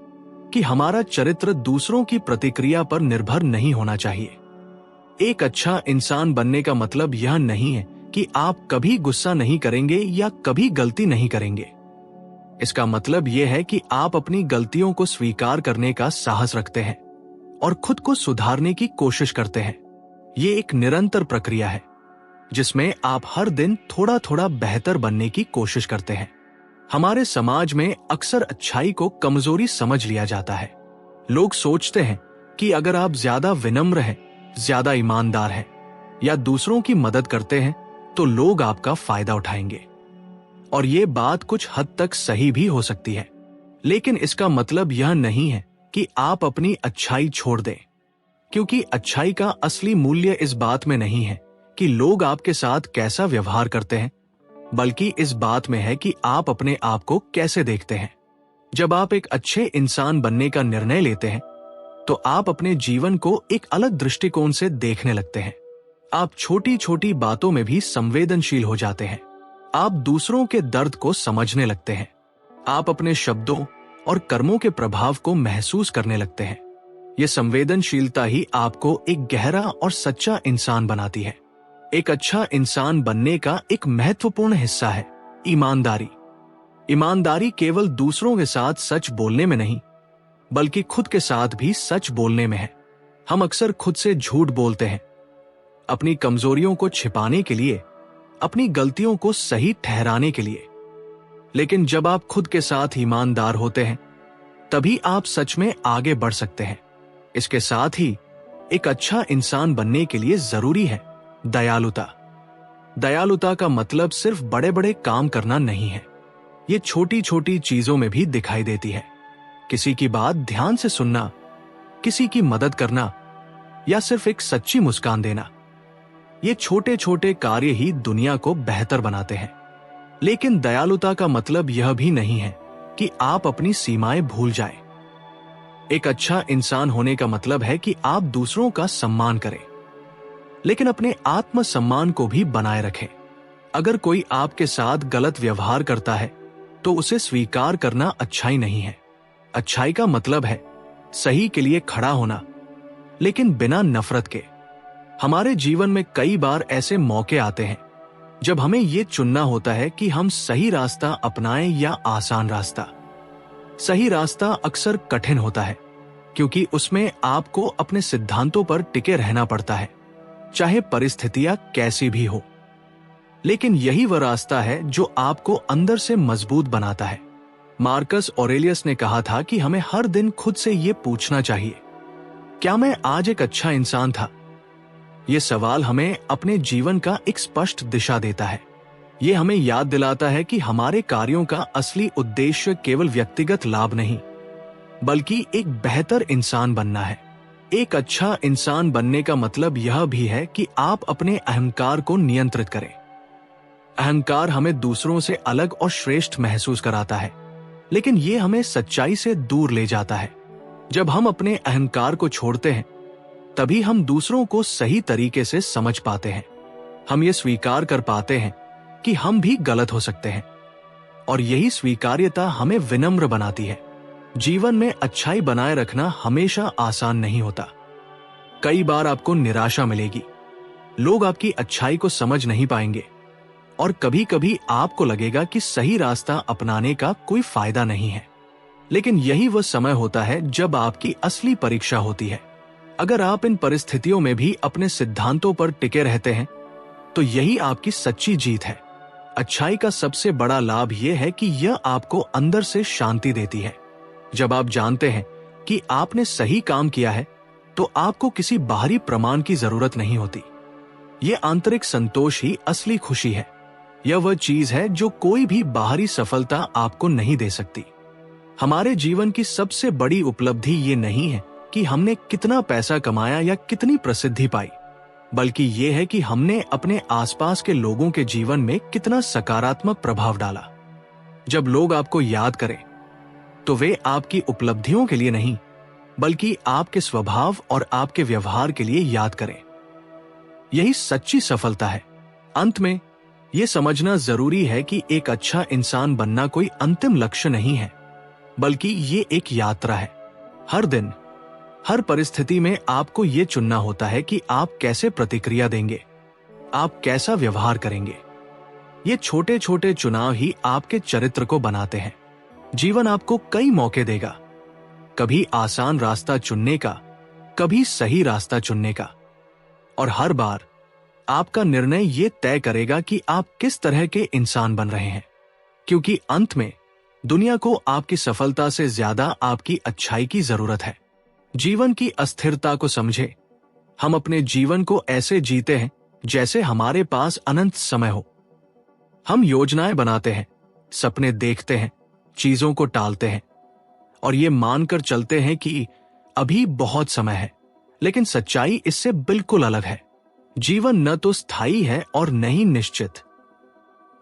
S1: कि हमारा चरित्र दूसरों की प्रतिक्रिया पर निर्भर नहीं होना चाहिए। एक अच्छा इंसान बनने का मतलब यह नहीं है कि आप कभी गुस्सा नहीं करेंगे या कभी गलती नहीं करेंगे। इसका मतलब यह है कि आप अपनी गलतियों को स्वीकार करने का साहस रखते हैं और खुद को सुधारने की कोशिश करते हैं। ये एक निरंतर प्रक्रिया है जिसमें आप हर दिन थोड़ा थोड़ा बेहतर बनने की कोशिश करते हैं। हमारे समाज में अक्सर अच्छाई को कमजोरी समझ लिया जाता है। लोग सोचते हैं कि अगर आप ज्यादा विनम्र हैं, ज्यादा ईमानदार हैं या दूसरों की मदद करते हैं तो लोग आपका फायदा उठाएंगे। और ये बात कुछ हद तक सही भी हो सकती है, लेकिन इसका मतलब यह नहीं है कि आप अपनी अच्छाई छोड़ दें, क्योंकि अच्छाई का असली मूल्य इस बात में नहीं है कि लोग आपके साथ कैसा व्यवहार करते हैं, बल्कि इस बात में है कि आप अपने आप को कैसे देखते हैं। जब आप एक अच्छे इंसान बनने का निर्णय लेते हैं तो आप अपने जीवन को एक अलग दृष्टिकोण से देखने लगते हैं। आप छोटी छोटी बातों में भी संवेदनशील हो जाते हैं। आप दूसरों के दर्द को समझने लगते हैं। आप अपने शब्दों और कर्मों के प्रभाव को महसूस करने लगते हैं। यह संवेदनशीलता ही आपको एक गहरा और सच्चा इंसान बनाती है। एक अच्छा इंसान बनने का एक महत्वपूर्ण हिस्सा है ईमानदारी। ईमानदारी केवल दूसरों के साथ सच बोलने में नहीं, बल्कि खुद के साथ भी सच बोलने में है। हम अक्सर खुद से झूठ बोलते हैं, अपनी कमजोरियों को छिपाने के लिए, अपनी गलतियों को सही ठहराने के लिए। लेकिन जब आप खुद के साथ ईमानदार होते हैं, तभी आप सच में आगे बढ़ सकते हैं। इसके साथ ही एक अच्छा इंसान बनने के लिए जरूरी है दयालुता। दयालुता का मतलब सिर्फ बड़े बड़े काम करना नहीं है। ये छोटी छोटी चीजों में भी दिखाई देती है। किसी की बात ध्यान से सुनना, किसी की मदद करना या सिर्फ एक सच्ची मुस्कान देना। ये छोटे छोटे कार्य ही दुनिया को बेहतर बनाते हैं। लेकिन दयालुता का मतलब यह भी नहीं है कि आप अपनी सीमाएं भूल जाएं। एक अच्छा इंसान होने का मतलब है कि आप दूसरों का सम्मान करें, लेकिन अपने आत्मसम्मान को भी बनाए रखें। अगर कोई आपके साथ गलत व्यवहार करता है तो उसे स्वीकार करना अच्छाई नहीं है। अच्छाई का मतलब है सही के लिए खड़ा होना, लेकिन बिना नफरत के। हमारे जीवन में कई बार ऐसे मौके आते हैं जब हमें यह चुनना होता है कि हम सही रास्ता अपनाएं या आसान रास्ता। सही रास्ता अक्सर कठिन होता है, क्योंकि उसमें आपको अपने सिद्धांतों पर टिके रहना पड़ता है, चाहे परिस्थितियां कैसी भी हो। लेकिन यही वह रास्ता है जो आपको अंदर से मजबूत बनाता है। मार्कस ऑरेलियस ने कहा था कि हमें हर दिन खुद से ये पूछना चाहिए, क्या मैं आज एक अच्छा इंसान था? ये सवाल हमें अपने जीवन का एक स्पष्ट दिशा देता है। ये हमें याद दिलाता है कि हमारे कार्यों का असली उद्देश्य केवल व्यक्तिगत लाभ नहीं, बल्कि एक बेहतर इंसान बनना है। एक अच्छा इंसान बनने का मतलब यह भी है कि आप अपने अहंकार को नियंत्रित करें। अहंकार हमें दूसरों से अलग और श्रेष्ठ महसूस कराता है, लेकिन ये हमें सच्चाई से दूर ले जाता है। जब हम अपने अहंकार को छोड़ते हैं, तभी हम दूसरों को सही तरीके से समझ पाते हैं। हम ये स्वीकार कर पाते हैं कि हम भी गलत हो सकते हैं, और यही स्वीकार्यता हमें विनम्र बनाती है। जीवन में अच्छाई बनाए रखना हमेशा आसान नहीं होता। कई बार आपको निराशा मिलेगी, लोग आपकी अच्छाई को समझ नहीं पाएंगे, और कभी कभी आपको लगेगा कि सही रास्ता अपनाने का कोई फायदा नहीं है। लेकिन यही वह समय होता है जब आपकी असली परीक्षा होती है। अगर आप इन परिस्थितियों में भी अपने सिद्धांतों पर टिके रहते हैं, तो यही आपकी सच्ची जीत है। अच्छाई का सबसे बड़ा लाभ यह है कि यह आपको अंदर से शांति देती है। जब आप जानते हैं कि आपने सही काम किया है, तो आपको किसी बाहरी प्रमाण की जरूरत नहीं होती। यह आंतरिक संतोष ही असली खुशी है। यह वह चीज है जो कोई भी बाहरी सफलता आपको नहीं दे सकती। हमारे जीवन की सबसे बड़ी उपलब्धि ये नहीं है कि हमने कितना पैसा कमाया या कितनी प्रसिद्धि पाई, बल्कि ये है कि हमने अपने आसपास के लोगों के जीवन में कितना सकारात्मक प्रभाव डाला। जब लोग आपको याद करें तो वे आपकी उपलब्धियों के लिए नहीं, बल्कि आपके स्वभाव और आपके व्यवहार के लिए याद करें। यही सच्ची सफलता है। अंत में यह समझना जरूरी है कि एक अच्छा इंसान बनना कोई अंतिम लक्ष्य नहीं है, बल्कि ये एक यात्रा है। हर दिन, हर परिस्थिति में आपको ये चुनना होता है कि आप कैसे प्रतिक्रिया देंगे, आप कैसा व्यवहार करेंगे। ये छोटे छोटे चुनाव ही आपके चरित्र को बनाते हैं। जीवन आपको कई मौके देगा, कभी आसान रास्ता चुनने का, कभी सही रास्ता चुनने का, और हर बार आपका निर्णय ये तय करेगा कि आप किस तरह के इंसान बन रहे हैं। क्योंकि अंत में दुनिया को आपकी सफलता से ज्यादा आपकी अच्छाई की जरूरत है। जीवन की अस्थिरता को समझे। हम अपने जीवन को ऐसे जीते हैं जैसे हमारे पास अनंत समय हो। हम योजनाएं बनाते हैं, सपने देखते हैं, चीजों को टालते हैं और ये मानकर चलते हैं कि अभी बहुत समय है। लेकिन सच्चाई इससे बिल्कुल अलग है। जीवन न तो स्थायी है और न ही निश्चित।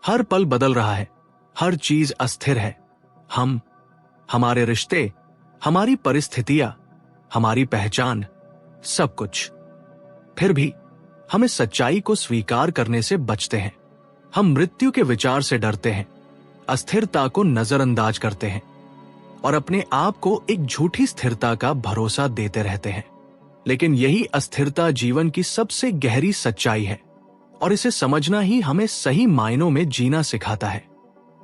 S1: हर पल बदल रहा है, हर चीज अस्थिर है। हम, हमारे रिश्ते, हमारी परिस्थितियां, हमारी पहचान, सब कुछ। फिर भी हम इस सच्चाई को स्वीकार करने से बचते हैं। हम मृत्यु के विचार से डरते हैं, अस्थिरता को नजरअंदाज करते हैं और अपने आप को एक झूठी स्थिरता का भरोसा देते रहते हैं। लेकिन यही अस्थिरता जीवन की सबसे गहरी सच्चाई है और इसे समझना ही हमें सही मायनों में जीना सिखाता है।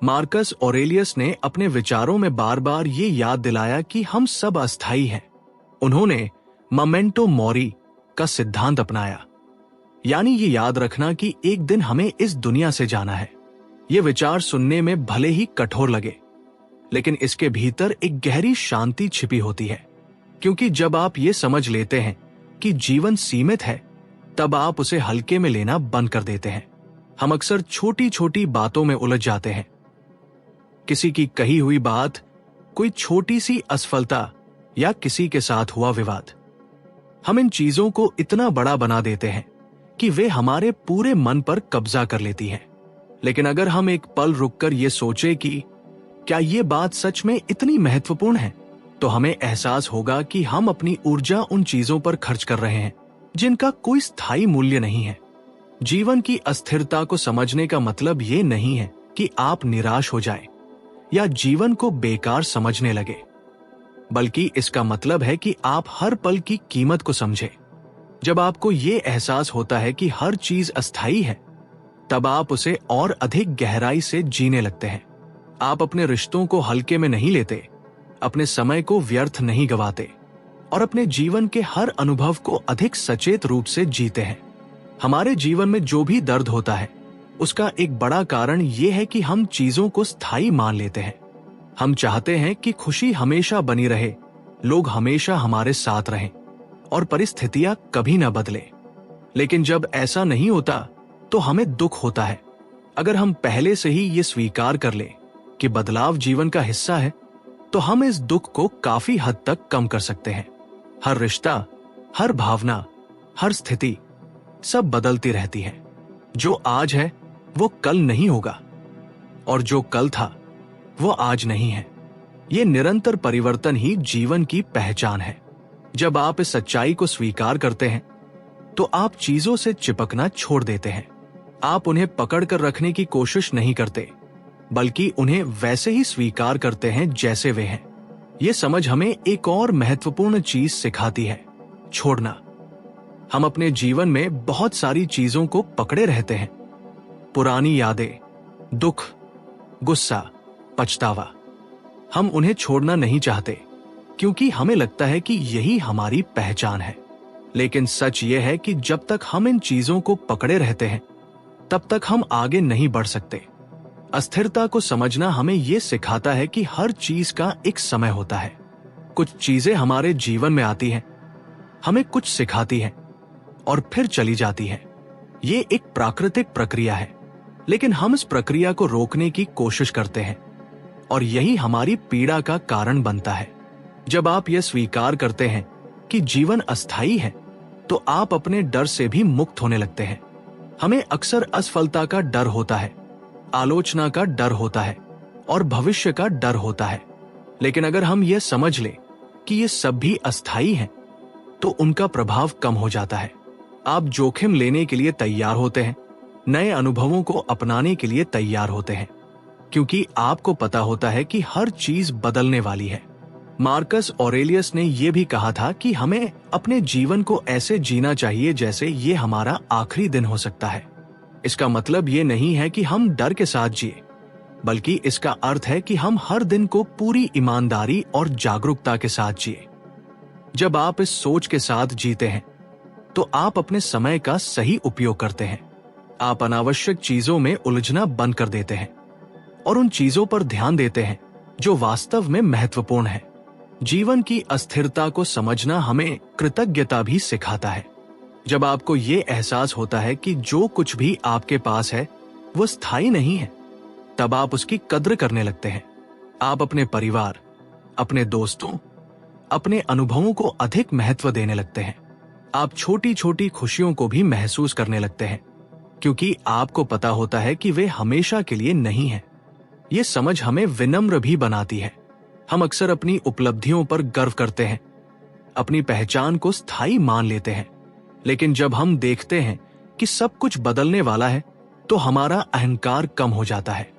S1: मार्कस ऑरेलियस ने अपने विचारों में बार बार ये याद दिलाया कि हम सब अस्थायी हैं। उन्होंने मोमेंटो मोरी का सिद्धांत अपनाया, यानी ये याद रखना कि एक दिन हमें इस दुनिया से जाना है। ये विचार सुनने में भले ही कठोर लगे, लेकिन इसके भीतर एक गहरी शांति छिपी होती है। क्योंकि जब आप ये समझ लेते हैं कि जीवन सीमित है, तब आप उसे हल्के में लेना बंद कर देते हैं। हम अक्सर छोटी छोटी बातों में उलझ जाते हैं। किसी की कही हुई बात, कोई छोटी सी असफलता या किसी के साथ हुआ विवाद, हम इन चीजों को इतना बड़ा बना देते हैं कि वे हमारे पूरे मन पर कब्जा कर लेती हैं। लेकिन अगर हम एक पल रुककर ये सोचे कि क्या ये बात सच में इतनी महत्वपूर्ण है, तो हमें एहसास होगा कि हम अपनी ऊर्जा उन चीजों पर खर्च कर रहे हैं जिनका कोई स्थायी मूल्य नहीं है। जीवन की अस्थिरता को समझने का मतलब ये नहीं है कि आप निराश हो जाएं या जीवन को बेकार समझने लगे, बल्कि इसका मतलब है कि आप हर पल की कीमत को समझें। जब आपको ये एहसास होता है कि हर चीज अस्थायी है, तब आप उसे और अधिक गहराई से जीने लगते हैं। आप अपने रिश्तों को हल्के में नहीं लेते, अपने समय को व्यर्थ नहीं गवाते और अपने जीवन के हर अनुभव को अधिक सचेत रूप से जीते हैं। हमारे जीवन में जो भी दर्द होता है, उसका एक बड़ा कारण यह है कि हम चीजों को स्थायी मान लेते हैं। हम चाहते हैं कि खुशी हमेशा बनी रहे, लोग हमेशा हमारे साथ रहें और परिस्थितियां कभी न बदले। लेकिन जब ऐसा नहीं होता तो हमें दुख होता है। अगर हम पहले से ही ये स्वीकार कर लें कि बदलाव जीवन का हिस्सा है, तो हम इस दुख को काफी हद तक कम कर सकते हैं। हर रिश्ता, हर भावना, हर स्थिति सब बदलती रहती है। जो आज है वो कल नहीं होगा और जो कल था वो आज नहीं है। ये निरंतर परिवर्तन ही जीवन की पहचान है। जब आप इस सच्चाई को स्वीकार करते हैं, तो आप चीजों से चिपकना छोड़ देते हैं। आप उन्हें पकड़ कर रखने की कोशिश नहीं करते, बल्कि उन्हें वैसे ही स्वीकार करते हैं जैसे वे हैं। ये समझ हमें एक और महत्वपूर्ण चीज सिखाती है, छोड़ना। हम अपने जीवन में बहुत सारी चीजों को पकड़े रहते हैं। पुरानी यादें, दुख, गुस्सा, पछतावा। हम उन्हें छोड़ना नहीं चाहते क्योंकि हमें लगता है कि यही हमारी पहचान है। लेकिन सच यह है कि जब तक हम इन चीजों को पकड़े रहते हैं, तब तक हम आगे नहीं बढ़ सकते। अस्थिरता को समझना हमें यह सिखाता है कि हर चीज का एक समय होता है। कुछ चीजें हमारे जीवन में आती हैं, हमें कुछ सिखाती हैं और फिर चली जाती हैं। ये एक प्राकृतिक प्रक्रिया है, लेकिन हम इस प्रक्रिया को रोकने की कोशिश करते हैं और यही हमारी पीड़ा का कारण बनता है। जब आप यह स्वीकार करते हैं कि जीवन अस्थायी है, तो आप अपने डर से भी मुक्त होने लगते हैं। हमें अक्सर असफलता का डर होता है, आलोचना का डर होता है और भविष्य का डर होता है। लेकिन अगर हम यह समझ लें कि ये सब भी अस्थायी हैं, तो उनका प्रभाव कम हो जाता है। आप जोखिम लेने के लिए तैयार होते हैं, नए अनुभवों को अपनाने के लिए तैयार होते हैं, क्योंकि आपको पता होता है कि हर चीज बदलने वाली है। मार्कस ऑरेलियस ने यह भी कहा था कि हमें अपने जीवन को ऐसे जीना चाहिए जैसे ये हमारा आखिरी दिन हो सकता है। इसका मतलब ये नहीं है कि हम डर के साथ जिए, बल्कि इसका अर्थ है कि हम हर दिन को पूरी ईमानदारी और जागरूकता के साथ जिए। जब आप इस सोच के साथ जीते हैं, तो आप अपने समय का सही उपयोग करते हैं। आप अनावश्यक चीजों में उलझना बंद कर देते हैं और उन चीजों पर ध्यान देते हैं जो वास्तव में महत्वपूर्ण है। जीवन की अस्थिरता को समझना हमें कृतज्ञता भी सिखाता है। जब आपको ये एहसास होता है कि जो कुछ भी आपके पास है वो स्थायी नहीं है, तब आप उसकी कद्र करने लगते हैं। आप अपने परिवार, अपने दोस्तों, अपने अनुभवों को अधिक महत्व देने लगते हैं। आप छोटी छोटी खुशियों को भी महसूस करने लगते हैं, क्योंकि आपको पता होता है कि वे हमेशा के लिए नहीं हैं। ये समझ हमें विनम्र भी बनाती है। हम अक्सर अपनी उपलब्धियों पर गर्व करते हैं, अपनी पहचान को स्थायी मान लेते हैं। लेकिन जब हम देखते हैं कि सब कुछ बदलने वाला है, तो हमारा अहंकार कम हो जाता है।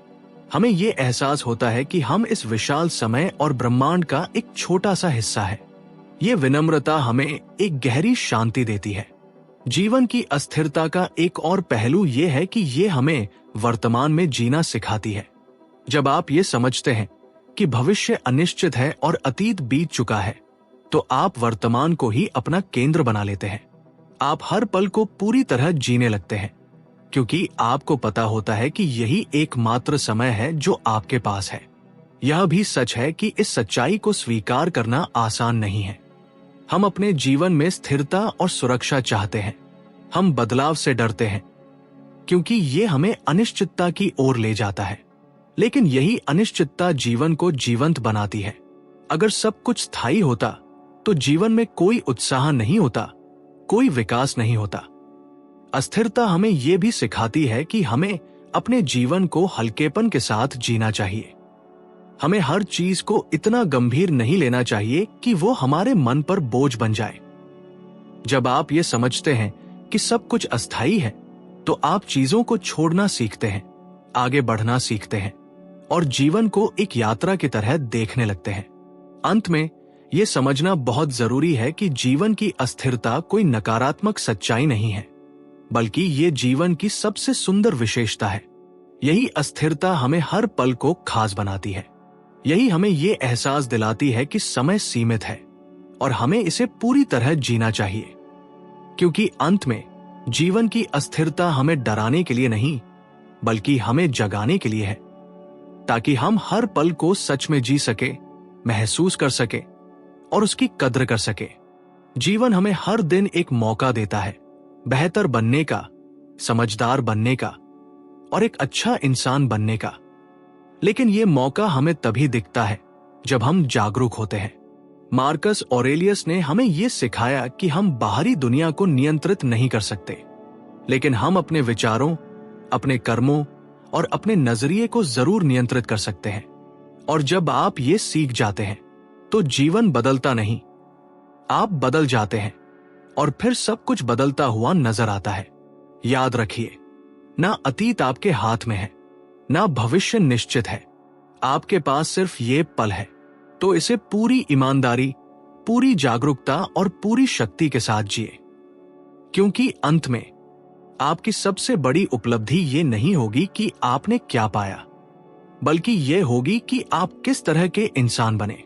S1: हमें ये एहसास होता है कि हम इस विशाल समय और ब्रह्मांड का एक छोटा सा हिस्सा है। ये विनम्रता हमें एक गहरी शांति देती है। जीवन की अस्थिरता का एक और पहलू ये है कि ये हमें वर्तमान में जीना सिखाती है। जब आप ये समझते हैं कि भविष्य अनिश्चित है और अतीत बीत चुका है, तो आप वर्तमान को ही अपना केंद्र बना लेते हैं। आप हर पल को पूरी तरह जीने लगते हैं, क्योंकि आपको पता होता है कि यही एकमात्र समय है जो आपके पास है। यह भी सच है कि इस सच्चाई को स्वीकार करना आसान नहीं है। हम अपने जीवन में स्थिरता और सुरक्षा चाहते हैं। हम बदलाव से डरते हैं, क्योंकि ये हमें अनिश्चितता की ओर ले जाता है। लेकिन यही अनिश्चितता जीवन को जीवंत बनाती है। अगर सब कुछ स्थायी होता, तो जीवन में कोई उत्साह नहीं होता, कोई विकास नहीं होता। अस्थिरता हमें यह भी सिखाती है कि हमें अपने जीवन को हल्केपन के साथ जीना चाहिए। हमें हर चीज को इतना गंभीर नहीं लेना चाहिए कि वो हमारे मन पर बोझ बन जाए। जब आप ये समझते हैं कि सब कुछ अस्थायी है, तो आप चीजों को छोड़ना सीखते हैं, आगे बढ़ना सीखते हैं और जीवन को एक यात्रा की तरह देखने लगते हैं। अंत में यह समझना बहुत जरूरी है कि जीवन की अस्थिरता कोई नकारात्मक सच्चाई नहीं है, बल्कि ये जीवन की सबसे सुंदर विशेषता है। यही अस्थिरता हमें हर पल को खास बनाती है। यही हमें ये एहसास दिलाती है कि समय सीमित है और हमें इसे पूरी तरह जीना चाहिए, क्योंकि अंत में जीवन की अस्थिरता हमें डराने के लिए नहीं, बल्कि हमें जगाने के लिए है, ताकि हम हर पल को सच में जी सके, महसूस कर सके और उसकी कद्र कर सके। जीवन हमें हर दिन एक मौका देता है, बेहतर बनने का, समझदार बनने का और एक अच्छा इंसान बनने का। लेकिन यह मौका हमें तभी दिखता है जब हम जागरूक होते हैं। मार्कस ऑरेलियस ने हमें यह सिखाया कि हम बाहरी दुनिया को नियंत्रित नहीं कर सकते, लेकिन हम अपने विचारों, अपने कर्मों और अपने नजरिए को जरूर नियंत्रित कर सकते हैं। और जब आप ये सीख जाते हैं, तो जीवन बदलता नहीं, आप बदल जाते हैं और फिर सब कुछ बदलता हुआ नजर आता है। याद रखिए, ना अतीत आपके हाथ में है, ना भविष्य निश्चित है। आपके पास सिर्फ ये पल है, तो इसे पूरी ईमानदारी, पूरी जागरूकता और पूरी शक्ति के साथ जिए, क्योंकि अंत में आपकी सबसे बड़ी उपलब्धि ये नहीं होगी कि आपने क्या पाया, बल्कि ये होगी कि आप किस तरह के इंसान बने।